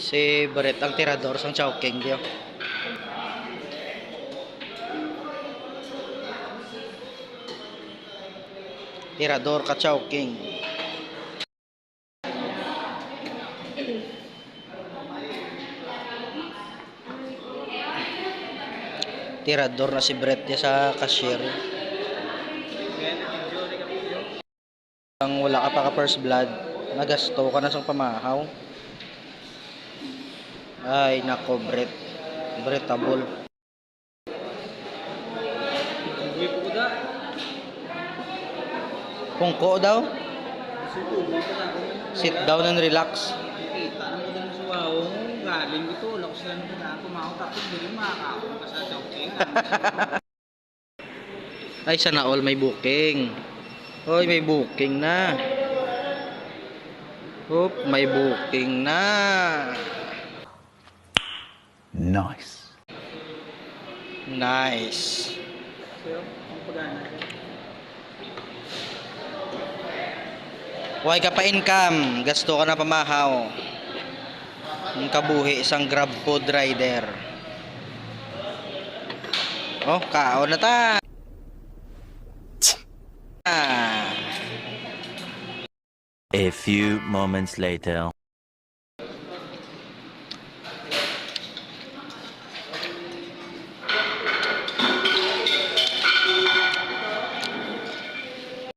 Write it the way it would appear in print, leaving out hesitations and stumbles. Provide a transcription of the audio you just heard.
Si Brett ang tirador sang Chowking dio. Tirador ka Chowking. Tirador na si Brett dia sa cashier. Ang wala ka pa ka first blood, nagasto ka na sang pamahaw. Ay nako Brett. Brettable. Pungko daw. Sit down and relax. Kita na mo din sa wow. Galing dito. Lakas lang na kumakaw. Tapos hindi makakaon ka sa Chowking. Ay sana all may booking. Hoy, may booking na. Hop, may booking na. Nice. Nice. So, ang pagana. Huwag ka pa income, gasto ka na pamahaw. Ang kabuhi isang grab food rider. Oh, kaon na ta. A few moments later.